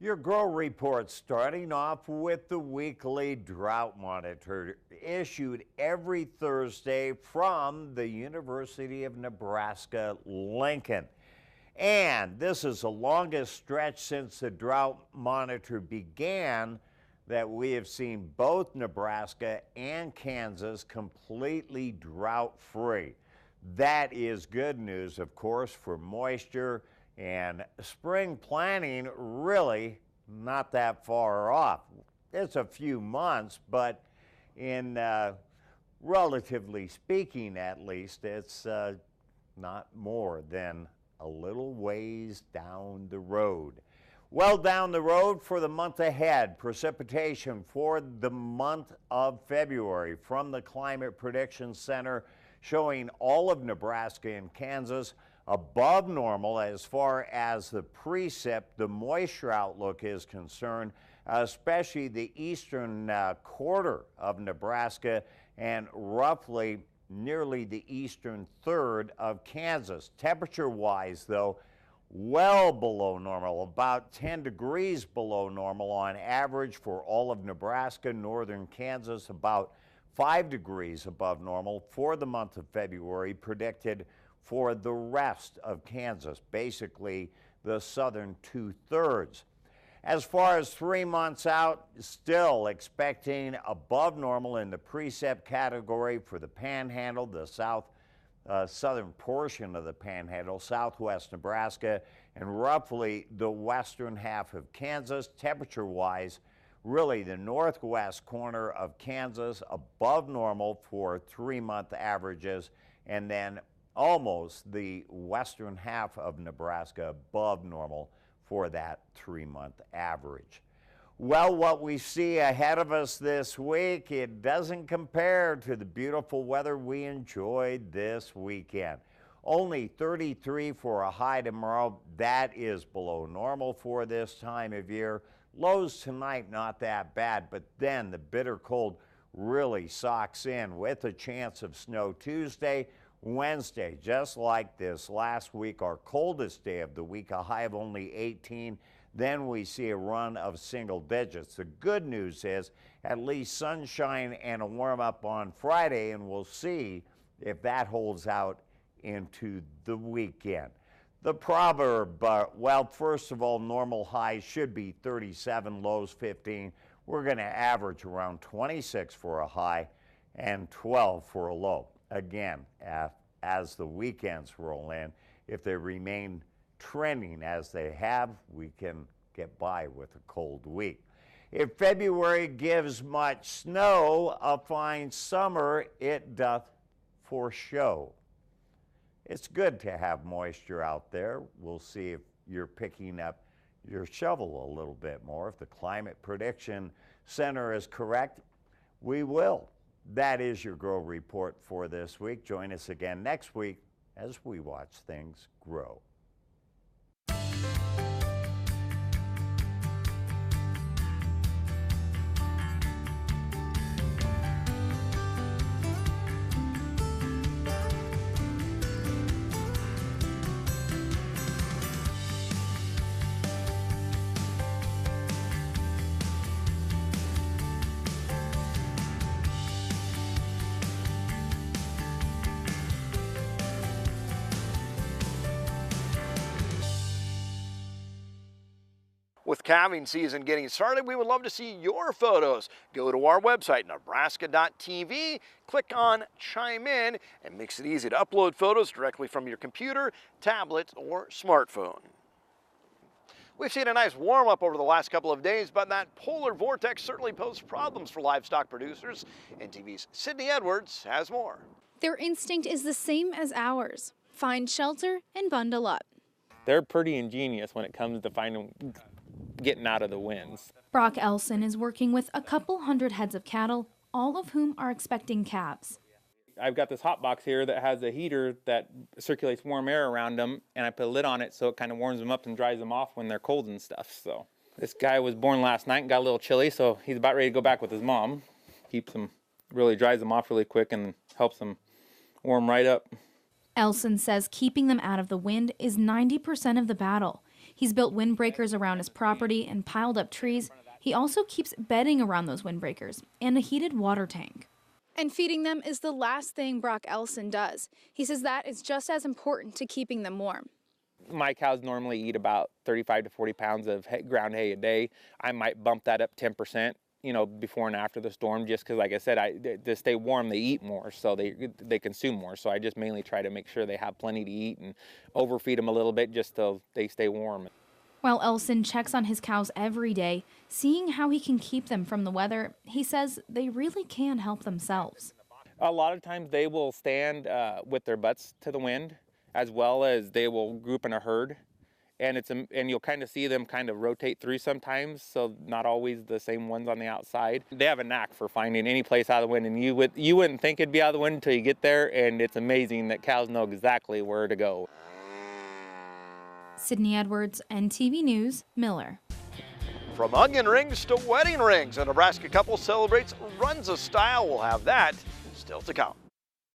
Your Grow Report starting off with the weekly drought monitor issued every Thursday from the University of Nebraska-Lincoln. And this is the longest stretch since the drought monitor began that we have seen both Nebraska and Kansas completely drought-free. That is good news, of course, for moisture. And spring planting really not that far off. It's a few months, but in relatively speaking at least, it's not more than a little ways down the road. Well down the road for the month ahead, precipitation for the month of February from the Climate Prediction Center showing all of Nebraska and Kansas above normal as far as the precip, the moisture outlook is concerned, especially the eastern quarter of Nebraska and roughly nearly the eastern third of Kansas. Temperature-wise, though, well below normal, about 10 degrees below normal on average for all of Nebraska, northern Kansas, about 5 degrees above normal for the month of February, predicted for the rest of Kansas, basically the southern two-thirds. As far as 3 months out, still expecting above normal in the precip category for the Panhandle, the southern portion of the Panhandle, southwest Nebraska, and roughly the western half of Kansas. Temperature-wise, really the northwest corner of Kansas above normal for 3-month averages, and then almost the western half of Nebraska above normal for that 3-month average. Well, what we see ahead of us this week, it doesn't compare to the beautiful weather we enjoyed this weekend. Only 33 for a high tomorrow. That is below normal for this time of year. Lows tonight, not that bad, but then the bitter cold really socks in with a chance of snow Tuesday. Wednesday, just like this last week, our coldest day of the week, a high of only 18. Then we see a run of single digits. The good news is at least sunshine and a warm up on Friday, and we'll see if that holds out into the weekend. The proverb, well, first of all, normal highs should be 37, lows 15. We're going to average around 26 for a high and 12 for a low. Again, as the weekends roll in, if they remain trending as they have, we can get by with a cold week. If February gives much snow, a fine summer it doth for show. It's good to have moisture out there. We'll see if you're picking up your shovel a little bit more. If the Climate Prediction Center is correct, we will. That is your Grow Report for this week. Join us again next week as we watch things grow. With calving season getting started, we would love to see your photos. Go to our website, nebraska.tv, click on Chime In, and makes it easy to upload photos directly from your computer, tablet, or smartphone. We've seen a nice warm-up over the last couple of days, but that polar vortex certainly posed problems for livestock producers. NTV's Sydney Edwards has more. Their instinct is the same as ours. Find shelter and bundle up. They're pretty ingenious when it comes to getting out of the winds. Brock Elson is working with a couple hundred heads of cattle, all of whom are expecting calves. I've got this hot box here that has a heater that circulates warm air around them, and I put a lid on it so it kind of warms them up and dries them off when they're cold and stuff. So this guy was born last night and got a little chilly, so he's about ready to go back with his mom. Keeps them, really dries them off really quick and helps them warm right up. Elson says keeping them out of the wind is 90% of the battle. He's built windbreakers around his property and piled up trees. He also keeps bedding around those windbreakers and a heated water tank. And feeding them is the last thing Brock Ellison does. He says that is just as important to keeping them warm. My cows normally eat about 35 to 40 pounds of ground hay a day. I might bump that up 10%, before and after the storm, just because, like I said, to stay warm, they eat more, so they consume more. So I just mainly try to make sure they have plenty to eat and overfeed them a little bit just so they stay warm. While Elson checks on his cows every day, seeing how he can keep them from the weather, he says they really can help themselves. A lot of times they will stand with their butts to the wind, as well as they will group in a herd, and you'll kind of see them kind of rotate through sometimes, so not always the same ones on the outside. They have a knack for finding any place out of the wind, and you wouldn't think it'd be out of the wind until you get there, and it's amazing that cows know exactly where to go. Sydney Edwards, NTV News, Miller. From onion rings to wedding rings, a Nebraska couple celebrates runs of style. We'll have that still to come.